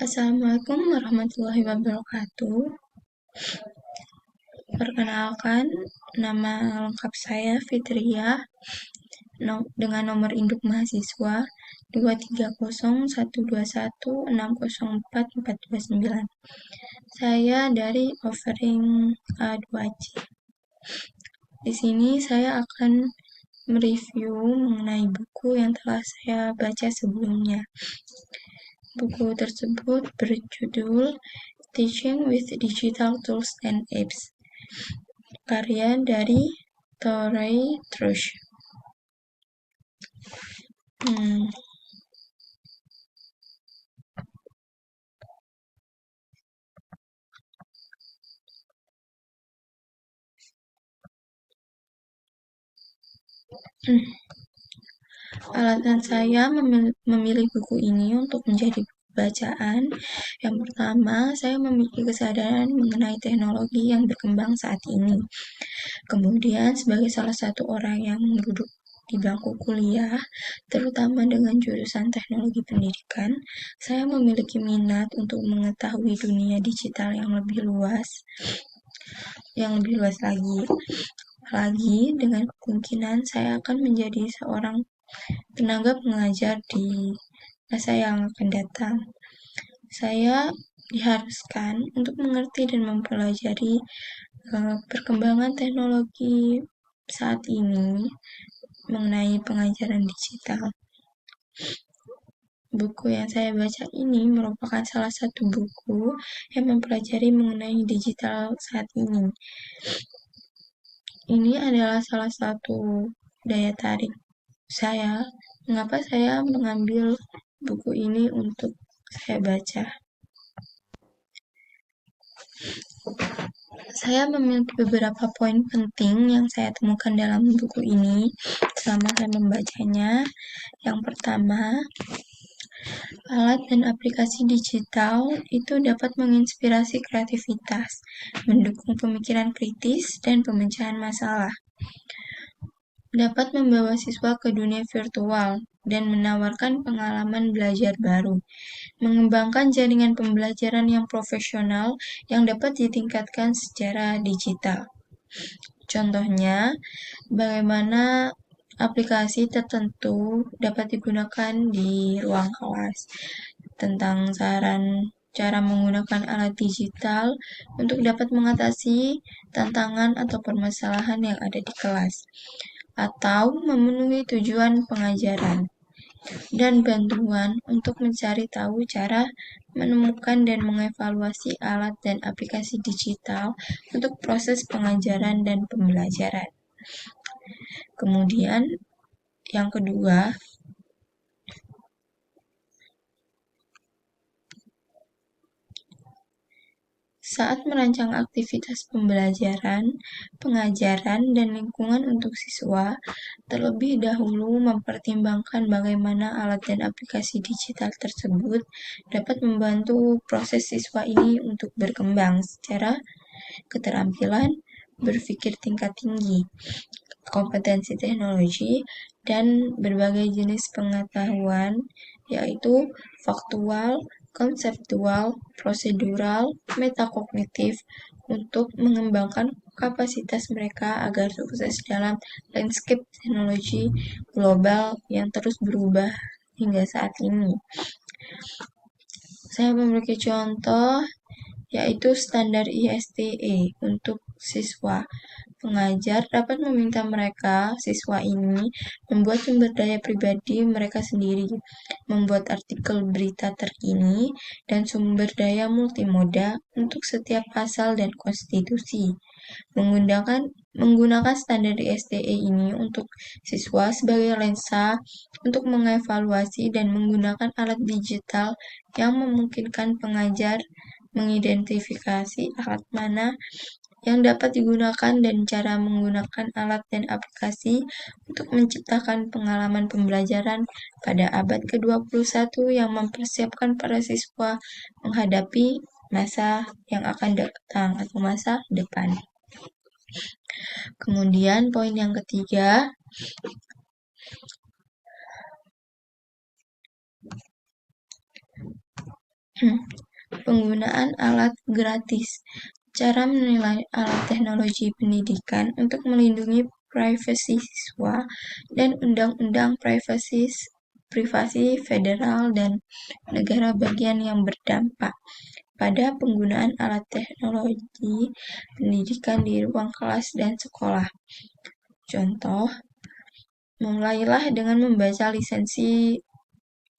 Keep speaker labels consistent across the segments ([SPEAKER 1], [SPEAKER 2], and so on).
[SPEAKER 1] Assalamualaikum warahmatullahi wabarakatuh. Perkenalkan, nama lengkap saya Fitriah dengan nomor induk mahasiswa 2301216044429. Saya dari offering A2C. Di sini saya akan mereview mengenai buku yang telah saya baca sebelumnya. Buku tersebut berjudul Teaching with Digital Tools and Apps, karya dari Torrey Trush. Alasan saya memilih buku ini untuk menjadi buku bacaan. Yang pertama, saya memiliki kesadaran mengenai teknologi yang berkembang saat ini. Kemudian, sebagai salah satu orang yang duduk di bangku kuliah, terutama dengan jurusan teknologi pendidikan, saya memiliki minat untuk mengetahui dunia digital yang lebih luas lagi dengan kemungkinan saya akan menjadi seorang tenaga pengajar di masa yang akan datang. Saya diharuskan untuk mengerti dan mempelajari perkembangan teknologi saat ini mengenai pengajaran digital. Buku yang saya baca ini merupakan salah satu buku yang mempelajari mengenai digital saat ini. Ini adalah salah satu daya tarik saya, mengapa saya mengambil buku ini untuk saya baca. Saya memiliki beberapa poin penting yang saya temukan dalam buku ini selama saya membacanya. Yang pertama, alat dan aplikasi digital itu dapat menginspirasi kreativitas, mendukung pemikiran kritis, dan pemecahan masalah. Dapat membawa siswa ke dunia virtual dan menawarkan pengalaman belajar baru, mengembangkan jaringan pembelajaran yang profesional yang dapat ditingkatkan secara digital. Contohnya, bagaimana aplikasi tertentu dapat digunakan di ruang kelas, tentang saran cara menggunakan alat digital untuk dapat mengatasi tantangan atau permasalahan yang ada di kelas, atau memenuhi tujuan pengajaran, dan bantuan untuk mencari tahu cara menemukan dan mengevaluasi alat dan aplikasi digital untuk proses pengajaran dan pembelajaran. Kemudian, yang kedua, saat merancang aktivitas pembelajaran, pengajaran, dan lingkungan untuk siswa, terlebih dahulu mempertimbangkan bagaimana alat dan aplikasi digital tersebut dapat membantu proses siswa ini untuk berkembang secara keterampilan berpikir tingkat tinggi, kompetensi teknologi, dan berbagai jenis pengetahuan, yaitu faktual, konseptual, prosedural, metakognitif, untuk mengembangkan kapasitas mereka agar sukses dalam landscape teknologi global yang terus berubah hingga saat ini. Saya memiliki contoh, yaitu standar ISTE untuk siswa. Pengajar dapat meminta siswa ini membuat sumber daya pribadi mereka sendiri, membuat artikel berita terkini, dan sumber daya multimoda untuk setiap pasal dan konstitusi. Menggunakan standar ISTE ini untuk siswa sebagai lensa untuk mengevaluasi dan menggunakan alat digital yang memungkinkan pengajar mengidentifikasi alat mana yang dapat digunakan dan cara menggunakan alat dan aplikasi untuk menciptakan pengalaman pembelajaran pada abad ke-21 yang mempersiapkan para siswa menghadapi masa yang akan datang atau masa depan. Kemudian poin yang ketiga, Penggunaan alat gratis. Cara menilai alat teknologi pendidikan untuk melindungi privasi siswa dan Undang-Undang Privasi Federal dan negara bagian yang berdampak pada penggunaan alat teknologi pendidikan di ruang kelas dan sekolah. Contoh, mulailah dengan membaca lisensi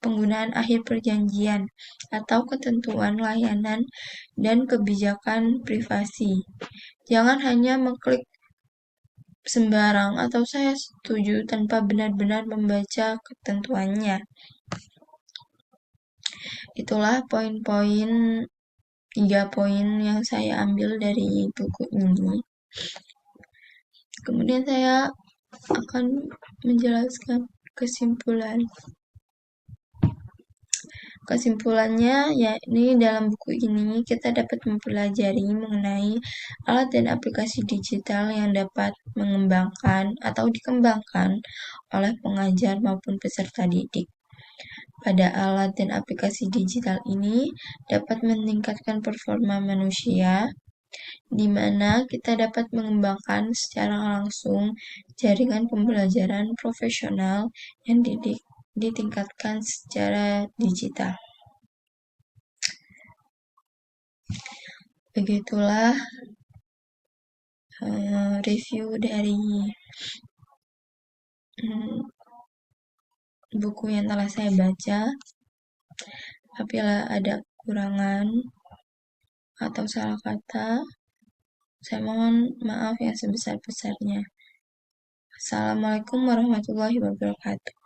[SPEAKER 1] penggunaan akhir perjanjian atau ketentuan layanan dan kebijakan privasi. Jangan hanya mengklik sembarang atau saya setuju tanpa benar-benar membaca ketentuannya. Itulah poin-poin 3 poin yang saya ambil dari buku ini. Kemudian saya akan menjelaskan kesimpulan. Kesimpulannya, yakni dalam buku ini kita dapat mempelajari mengenai alat dan aplikasi digital yang dapat mengembangkan atau dikembangkan oleh pengajar maupun peserta didik. Pada alat dan aplikasi digital ini dapat meningkatkan performa manusia, di mana kita dapat mengembangkan secara langsung jaringan pembelajaran profesional yang ditingkatkan secara digital. Begitulah review dari buku yang telah saya baca. Apabila ada kekurangan atau salah kata, saya mohon maaf yang sebesar-besarnya. Assalamualaikum warahmatullahi wabarakatuh.